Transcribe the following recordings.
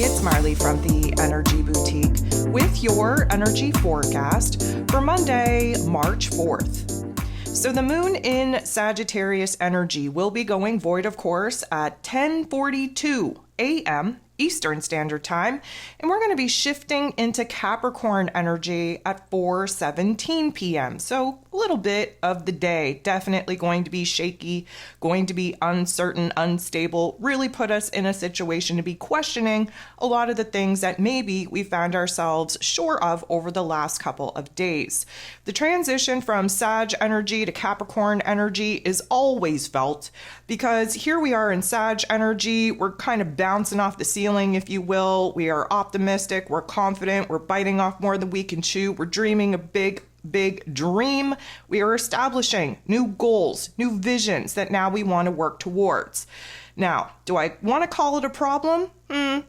it's Marley from the Energy Boutique with your energy forecast for Monday, March 4th. So the moon in Sagittarius energy will be going void, of course, at 10:42 a.m. Eastern Standard Time, and we're going to be shifting into Capricorn energy at 4:17 p.m. So a little bit of the day definitely going to be shaky, going to be uncertain, unstable, really put us in a situation to be questioning a lot of the things that maybe we found ourselves sure of over the last couple of days. The transition from Sag energy to Capricorn energy is always felt because here we are in Sag energy, we're kind of bouncing off the ceiling, if you will. We are optimistic, we're confident, we're biting off more than we can chew, we're dreaming a big dream. We are establishing new goals, new visions that now we want to work towards. Now, do I want to call it a problem?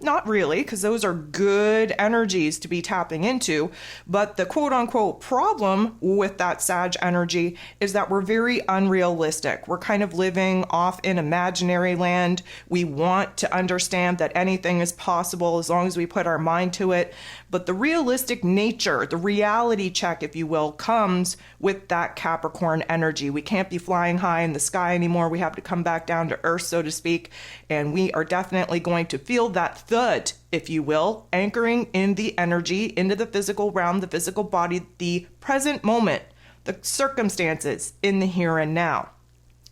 Not really, because those are good energies to be tapping into. But the quote unquote problem with that Sag energy is that we're very unrealistic. We're kind of living off in imaginary land. We want to understand that anything is possible as long as we put our mind to it. But the realistic nature, the reality check, if you will, comes with that Capricorn energy. We can't be flying high in the sky anymore. We have to come back down to earth, so to speak. And we are definitely going to feel that thud, if you will, anchoring in the energy, into the physical realm, the physical body, the present moment, the circumstances in the here and now.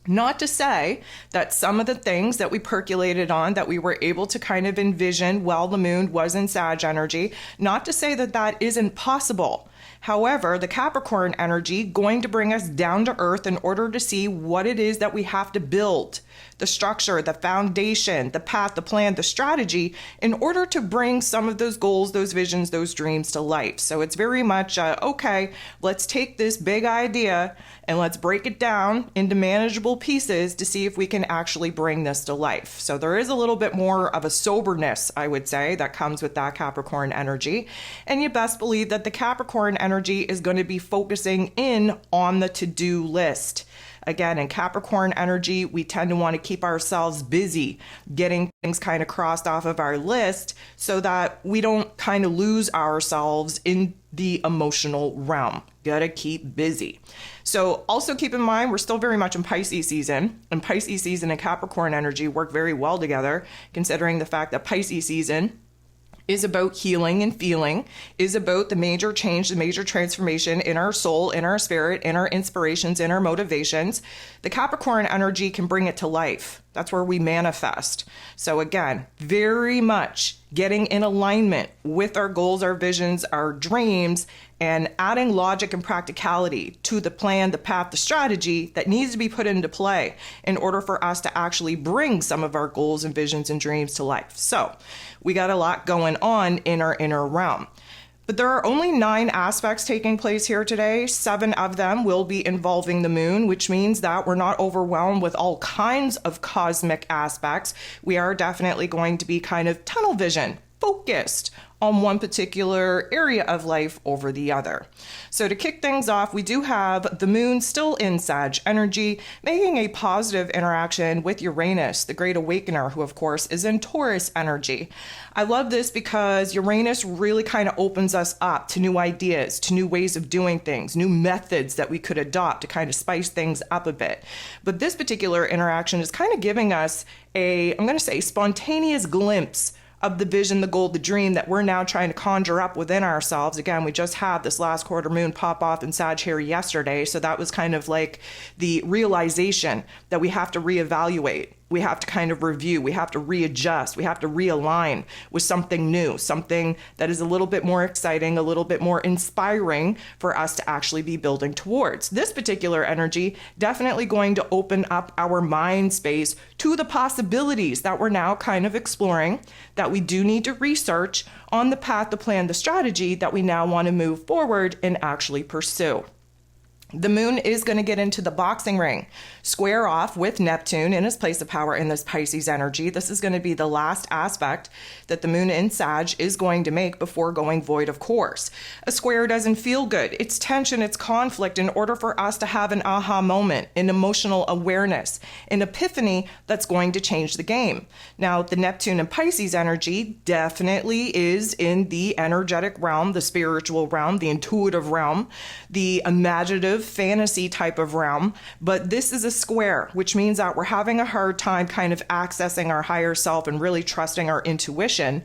Not to say that some of the things that we percolated on, that we were able to kind of envision while the moon was in Sag energy, not to say that that isn't possible. However, the Capricorn energy going to bring us down to earth in order to see what it is that we have to build, the structure, the foundation, the path, the plan, the strategy, in order to bring some of those goals, those visions, those dreams to life. So it's very much, okay, let's take this big idea and let's break it down into manageable pieces to see if we can actually bring this to life. So there is a little bit more of a soberness, I would say, that comes with that Capricorn energy. And you best believe that the Capricorn energy is going to be focusing in on the to-do list. Again, in Capricorn energy, we tend to want to keep ourselves busy, getting things kind of crossed off of our list so that we don't kind of lose ourselves in the emotional realm. Gotta keep busy. So also keep in mind, we're still very much in Pisces season, and Pisces season and Capricorn energy work very well together, considering the fact that Pisces season is about healing and feeling, is about the major change, the major transformation in our soul, in our spirit, in our inspirations, in our motivations. The Capricorn energy can bring it to life. That's where we manifest. So again, very much getting in alignment with our goals, our visions, our dreams, and adding logic and practicality to the plan, the path, the strategy that needs to be put into play in order for us to actually bring some of our goals and visions and dreams to life. So we got a lot going on in our inner realm. But there are only 9 aspects taking place here today. 7 of them will be involving the moon, which means that we're not overwhelmed with all kinds of cosmic aspects. We are definitely going to be kind of tunnel vision, focused on one particular area of life over the other. So to kick things off, we do have the moon still in Sag energy, making a positive interaction with Uranus, the great awakener, who of course is in Taurus energy. I love this because Uranus really kind of opens us up to new ideas, to new ways of doing things, new methods that we could adopt to kind of spice things up a bit. But this particular interaction is kind of giving us I'm going to say, spontaneous glimpse of the vision, the goal, the dream that we're now trying to conjure up within ourselves. Again, we just had this last quarter moon pop off in Sagittarius yesterday, so that was kind of like the realization that we have to reevaluate. We have to kind of review, we have to readjust, we have to realign with something new, something that is a little bit more exciting, a little bit more inspiring for us to actually be building towards. This particular energy definitely going to open up our mind space to the possibilities that we're now kind of exploring, that we do need to research on the path, the plan, the strategy that we now want to move forward and actually pursue. The moon is going to get into the boxing ring, square off with Neptune in his place of power in this Pisces energy. This is going to be the last aspect that the moon in Sag is going to make before going void, of course. A square doesn't feel good. It's tension, it's conflict. In order for us to have an aha moment, an emotional awareness, an epiphany that's going to change the game. Now, the Neptune and Pisces energy definitely is in the energetic realm, the spiritual realm, the intuitive realm, the imaginative fantasy type of realm, but this is a square, which means that we're having a hard time kind of accessing our higher self and really trusting our intuition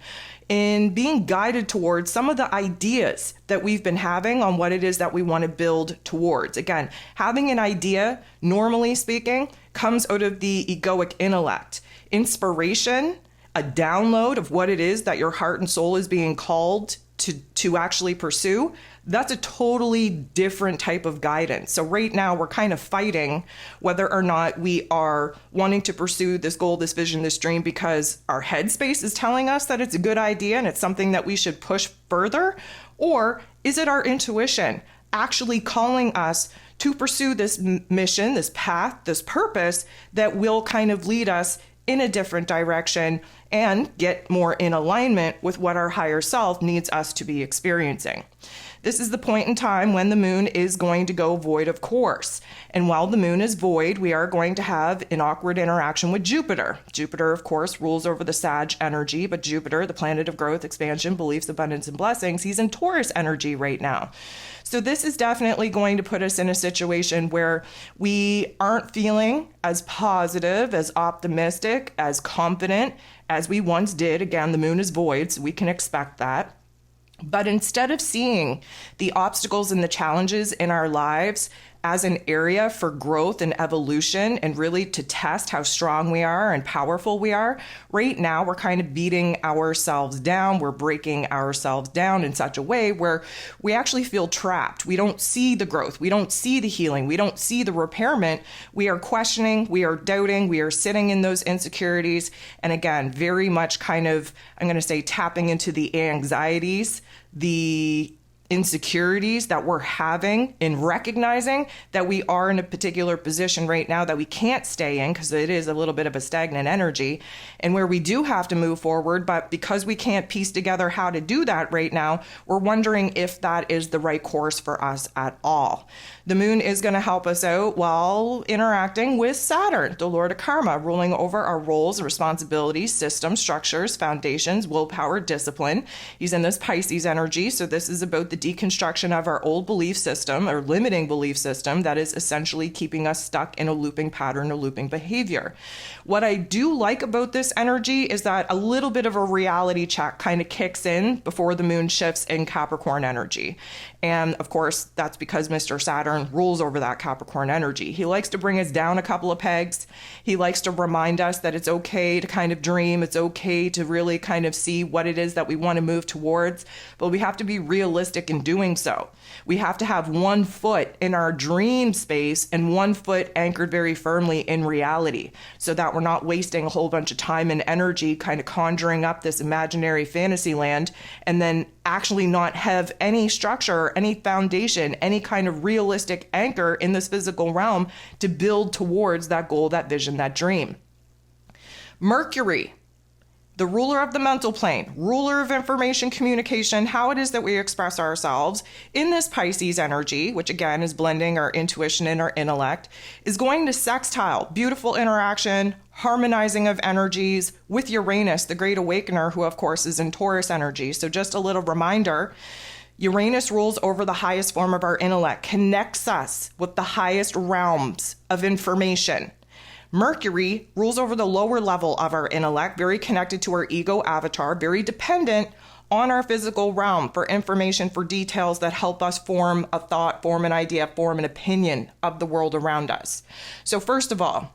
in being guided towards some of the ideas that we've been having on what it is that we want to build towards. Again, having an idea, normally speaking, comes out of the egoic intellect. Inspiration, a download of what it is that your heart and soul is being called to actually pursue, that's a totally different type of guidance. So right now we're kind of fighting whether or not we are wanting to pursue this goal, this vision, this dream because our headspace is telling us that it's a good idea and it's something that we should push further, or is it our intuition actually calling us to pursue this mission, this path, this purpose that will kind of lead us in a different direction and get more in alignment with what our higher self needs us to be experiencing. This is the point in time when the moon is going to go void, of course. And while the moon is void, we are going to have an awkward interaction with Jupiter. Jupiter, of course, rules over the Sag energy, but Jupiter, the planet of growth, expansion, beliefs, abundance, and blessings, he's in Taurus energy right now. So this is definitely going to put us in a situation where we aren't feeling as positive, as optimistic, as confident as we once did. Again, the moon is void, so we can expect that. But instead of seeing the obstacles and the challenges in our lives as an area for growth and evolution and really to test how strong we are and powerful we are, right now we're kind of beating ourselves down. We're breaking ourselves down in such a way where we actually feel trapped. We don't see the growth. We don't see the healing. We don't see the repairment. We are questioning. We are doubting. We are sitting in those insecurities. And again, very much kind of, I'm going to say, tapping into the anxieties, the insecurities that we're having in recognizing that we are in a particular position right now that we can't stay in because it is a little bit of a stagnant energy and where we do have to move forward. But because we can't piece together how to do that right now, we're wondering if that is the right course for us at all. The moon is going to help us out while interacting with Saturn, the Lord of Karma, ruling over our roles, responsibilities, systems, structures, foundations, willpower, discipline. He's in this Pisces energy, so this is about the deconstruction of our old belief system or limiting belief system that is essentially keeping us stuck in a looping pattern, a looping behavior. What I do like about this energy is that a little bit of a reality check kind of kicks in before the moon shifts in Capricorn energy. And of course, that's because Mr. Saturn rules over that Capricorn energy. He likes to bring us down a couple of pegs. He likes to remind us that it's okay to kind of dream. It's okay to really kind of see what it is that we want to move towards. But we have to be realistic in doing so. We have to have one foot in our dream space and one foot anchored very firmly in reality so that we're not wasting a whole bunch of time and energy kind of conjuring up this imaginary fantasy land and then actually not have any structure, any foundation, any kind of realistic anchor in this physical realm to build towards that goal, that vision, that dream. Mercury, the ruler of the mental plane, ruler of information communication, how it is that we express ourselves in this Pisces energy, which again is blending our intuition and our intellect, is going to sextile, beautiful interaction, harmonizing of energies with Uranus, the great awakener, who of course is in Taurus energy. So just a little reminder, Uranus rules over the highest form of our intellect, connects us with the highest realms of information. Mercury rules over the lower level of our intellect, very connected to our ego avatar, very dependent on our physical realm for information, for details that help us form a thought, form an idea, form an opinion of the world around us. So first of all,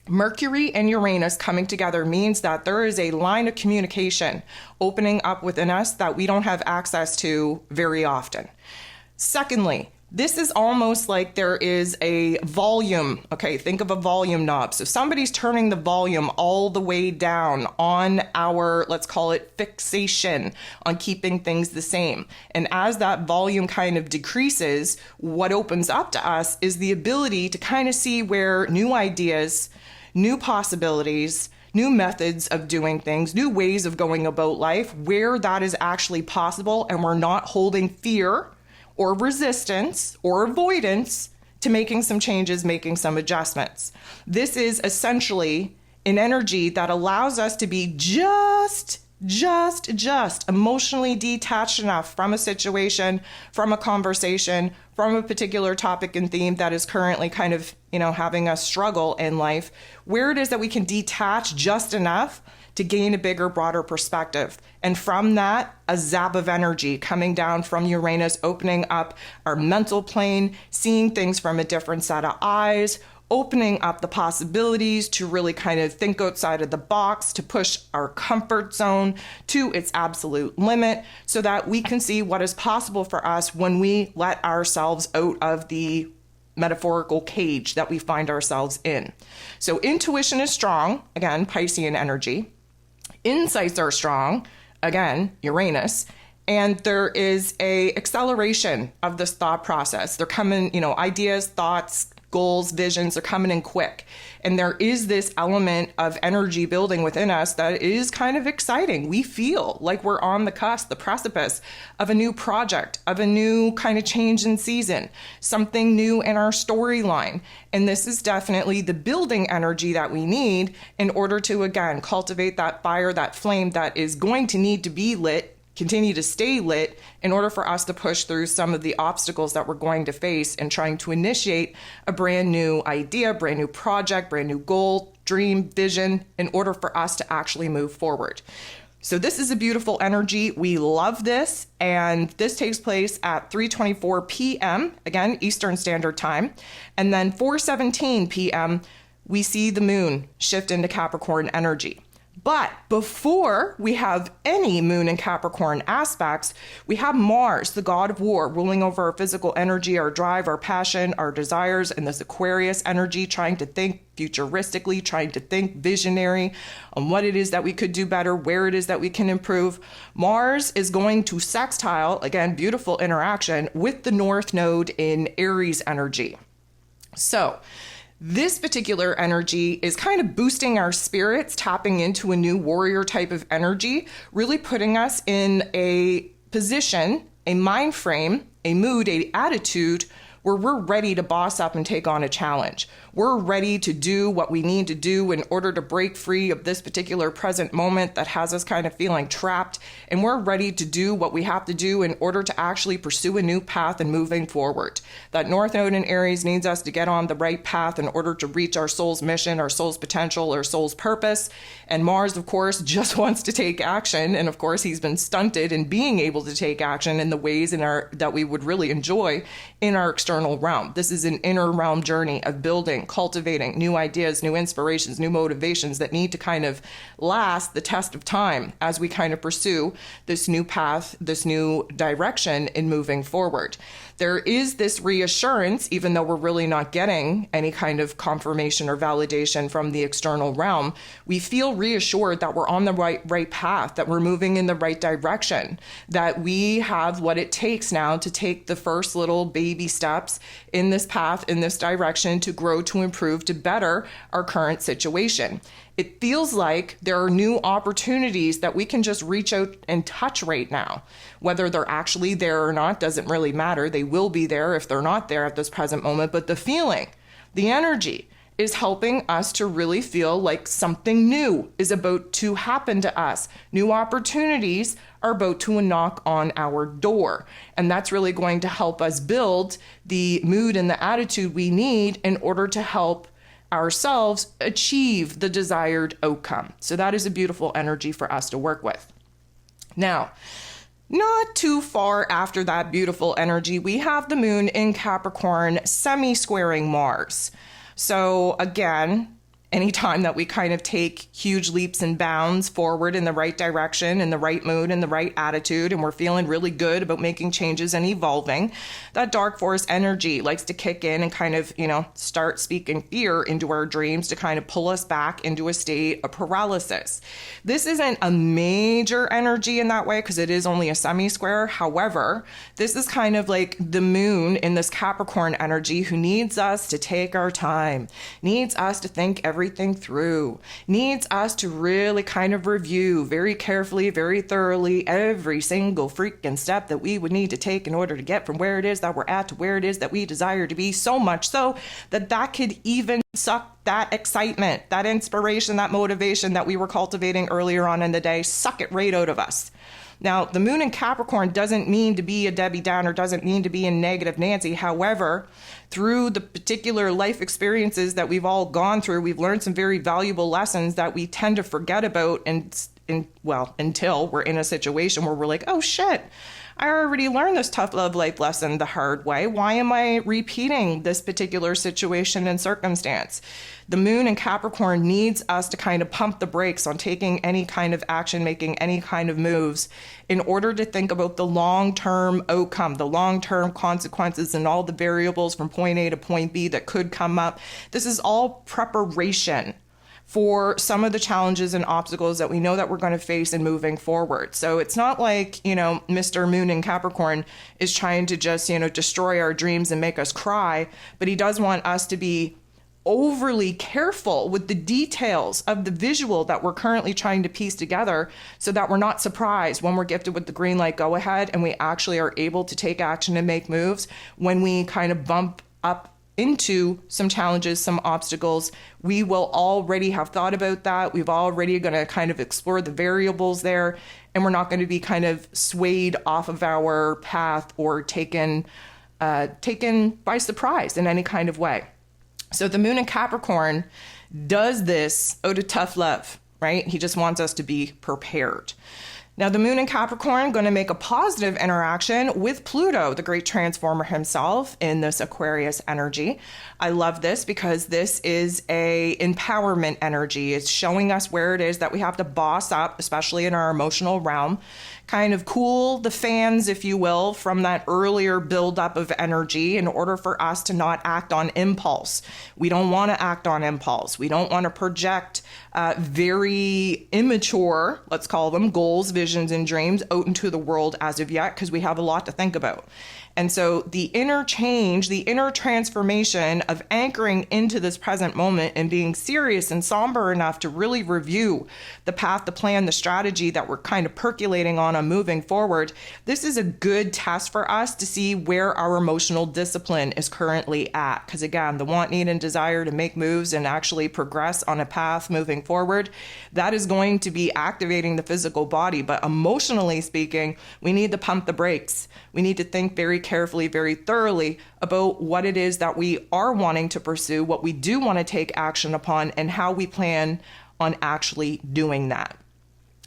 Mercury and Uranus coming together means that there is a line of communication opening up within us that we don't have access to very often. Secondly, This is almost like there is a volume. Okay, think of a volume knob. So somebody's turning the volume all the way down on our, let's call it fixation on keeping things the same. And as that volume kind of decreases, what opens up to us is the ability to kind of see where new ideas, new possibilities, new methods of doing things, new ways of going about life, where that is actually possible, and we're not holding fear or resistance or avoidance to making some changes, making some adjustments. This is essentially an energy that allows us to be just emotionally detached enough from a situation, from a conversation, from a particular topic and theme that is currently kind of, having us struggle in life, where it is that we can detach just enough to gain a bigger, broader perspective. And from that, a zap of energy coming down from Uranus, opening up our mental plane, seeing things from a different set of eyes, opening up the possibilities to really kind of think outside of the box, to push our comfort zone to its absolute limit so that we can see what is possible for us when we let ourselves out of the metaphorical cage that we find ourselves in. So intuition is strong, again, Piscean energy. Insights are strong, again, Uranus. And there is a acceleration of this thought process. They're coming, ideas, thoughts, goals, visions are coming in quick. And there is this element of energy building within us that is kind of exciting. We feel like we're on the cusp, the precipice of a new project, of a new kind of change in season, something new in our storyline. And this is definitely the building energy that we need in order to, again, cultivate that fire, that flame that is going to need to be lit, continue to stay lit in order for us to push through some of the obstacles that we're going to face in trying to initiate a brand new idea, brand new project, brand new goal, dream, vision, in order for us to actually move forward. So this is a beautiful energy. We love this. And this takes place at 3:24 p.m., again, Eastern Standard Time. And then 4:17 p.m., we see the moon shift into Capricorn energy. But before we have any moon and Capricorn aspects, we have Mars, the god of war, ruling over our physical energy, our drive, our passion, our desires, and this Aquarius energy, trying to think futuristically, trying to think visionary on what it is that we could do better, where it is that we can improve. Mars is going to sextile, again, beautiful interaction, with the North Node in Aries energy. So this particular energy is kind of boosting our spirits, tapping into a new warrior type of energy, really putting us in a position, a mind frame, a mood, a attitude where we're ready to boss up and take on a challenge. We're ready to do what we need to do in order to break free of this particular present moment that has us kind of feeling trapped. And we're ready to do what we have to do in order to actually pursue a new path and moving forward. That North Node in Aries needs us to get on the right path in order to reach our soul's mission, our soul's potential, our soul's purpose. And Mars, of course, just wants to take action. And of course, he's been stunted in being able to take action in the ways that we would really enjoy in our external realm. This is an inner realm journey of building, cultivating new ideas, new inspirations, new motivations that need to kind of last the test of time as we kind of pursue this new path, this new direction in moving forward. There is this reassurance, even though we're really not getting any kind of confirmation or validation from the external realm, we feel reassured that we're on the right path, that we're moving in the right direction, that we have what it takes now to take the first little baby steps in this path, in this direction, to grow, to improve, to better our current situation. It feels like there are new opportunities that we can just reach out and touch right now. Whether they're actually there or not doesn't really matter. They will be there if they're not there at this present moment. But the feeling, the energy is helping us to really feel like something new is about to happen to us. New opportunities are about to knock on our door. And that's really going to help us build the mood and the attitude we need in order to help ourselves achieve the desired outcome. So that is a beautiful energy for us to work with. Now, not too far after that beautiful energy, we have the moon in Capricorn semi-squaring Mars. So again, anytime that we kind of take huge leaps and bounds forward in the right direction, in the right mood, in the right attitude, and we're feeling really good about making changes and evolving, that dark force energy likes to kick in and kind of, start speaking fear into our dreams to kind of pull us back into a state of paralysis. This isn't a major energy in that way because it is only a semi-square. However, this is kind of like the moon in this Capricorn energy who needs us to take our time, needs us to think everything through, needs us to really kind of review very carefully, very thoroughly every single freaking step that we would need to take in order to get from where it is that we're at to where it is that we desire to be, so much so that that could even suck that excitement, that inspiration, that motivation that we were cultivating earlier on in the day, suck it right out of us. Now, the moon in Capricorn doesn't mean to be a Debbie Downer, doesn't mean to be a negative Nancy. However, through the particular life experiences that we've all gone through, we've learned some very valuable lessons that we tend to forget about until we're in a situation where we're like, oh shit, I already learned this tough love life lesson the hard way. Why am I repeating this particular situation and circumstance? The moon in Capricorn needs us to kind of pump the brakes on taking any kind of action, making any kind of moves in order to think about the long-term outcome, the long-term consequences and all the variables from point A to point B that could come up. This is all preparation for some of the challenges and obstacles that we know that we're going to face in moving forward. So it's not like, Mr. Moon in Capricorn is trying to just, destroy our dreams and make us cry, but he does want us to be overly careful with the details of the visual that we're currently trying to piece together so that we're not surprised when we're gifted with the green light go ahead and we actually are able to take action and make moves when we kind of bump up into some challenges, some obstacles. We will already have thought about that. We've already going to kind of explore the variables there, and we're not going to be kind of swayed off of our path or taken by surprise in any kind of way. So the moon in Capricorn does this out of tough love, right? He just wants us to be prepared. Now, the moon in Capricorn going to make a positive interaction with Pluto, the great transformer himself, in this Aquarius energy. I love this because this is a empowerment energy. It's showing us where it is that we have to boss up, especially in our emotional realm, kind of cool the fans, if you will, from that earlier buildup of energy in order for us to not act on impulse. We don't want to act on impulse. We don't want to project very immature, let's call them, goals, visions, and dreams out into the world as of yet, because we have a lot to think about. And so the inner change, the inner transformation of anchoring into this present moment and being serious and somber enough to really review the path, the plan, the strategy that we're kind of percolating on moving forward, this is a good test for us to see where our emotional discipline is currently at. Because again, the want, need, and desire to make moves and actually progress on a path moving forward, that is going to be activating the physical body. But emotionally speaking, we need to pump the brakes. We need to think very carefully, very thoroughly about what it is that we are wanting to pursue, what we do want to take action upon, and how we plan on actually doing that.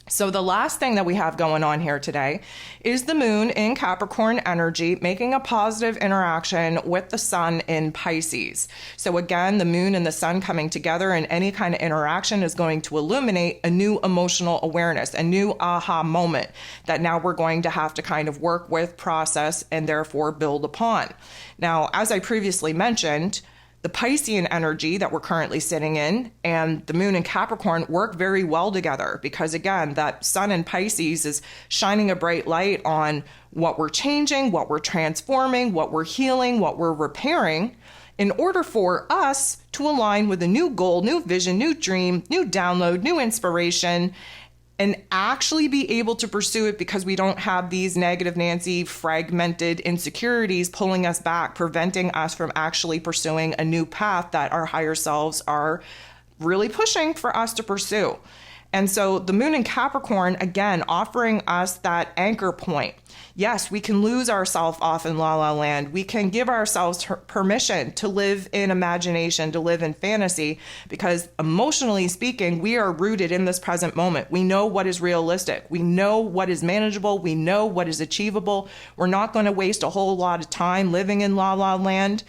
So the last thing that we have going on here today is the moon in Capricorn energy making a positive interaction with the sun in Pisces. So again, the moon and the sun coming together in any kind of interaction is going to illuminate a new emotional awareness, a new aha moment that now we're going to have to kind of work with, process, and therefore build upon. Now, as I previously mentioned, the Piscean energy that we're currently sitting in and the moon in Capricorn work very well together because, again, that sun in Pisces is shining a bright light on what we're changing, what we're transforming, what we're healing, what we're repairing in order for us to align with a new goal, new vision, new dream, new download, new inspiration, and actually be able to pursue it because we don't have these negative Nancy fragmented insecurities pulling us back, preventing us from actually pursuing a new path that our higher selves are really pushing for us to pursue. And so the moon in Capricorn, again, offering us that anchor point. Yes, we can lose ourselves off in La La Land. We can give ourselves permission to live in imagination, to live in fantasy, because emotionally speaking, we are rooted in this present moment. We know what is realistic. We know what is manageable. We know what is achievable. We're not going to waste a whole lot of time living in La La Land,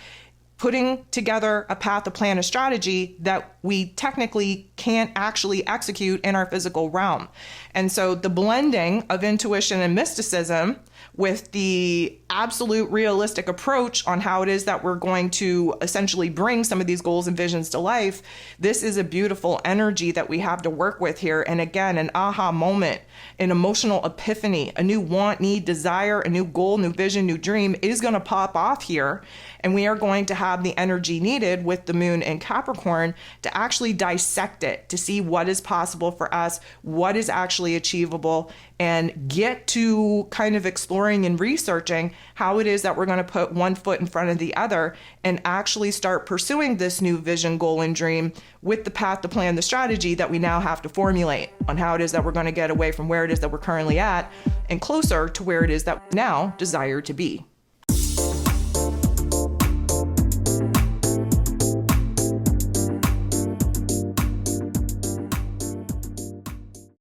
putting together a path, a plan, a strategy that we technically can't actually execute in our physical realm. And so the blending of intuition and mysticism with the absolute realistic approach on how it is that we're going to essentially bring some of these goals and visions to life, this is a beautiful energy that we have to work with here. And again, an aha moment, an emotional epiphany, a new want, need, desire, a new goal, new vision, new dream is going to pop off here. And we are going to have the energy needed with the moon in Capricorn to actually dissect it, to see what is possible for us, what is actually achievable, and get to kind of exploring and researching how it is that we're going to put one foot in front of the other and actually start pursuing this new vision, goal, and dream with the path, the plan, the strategy that we now have to formulate on how it is that we're going to get away from where it is that we're currently at and closer to where it is that we now desire to be.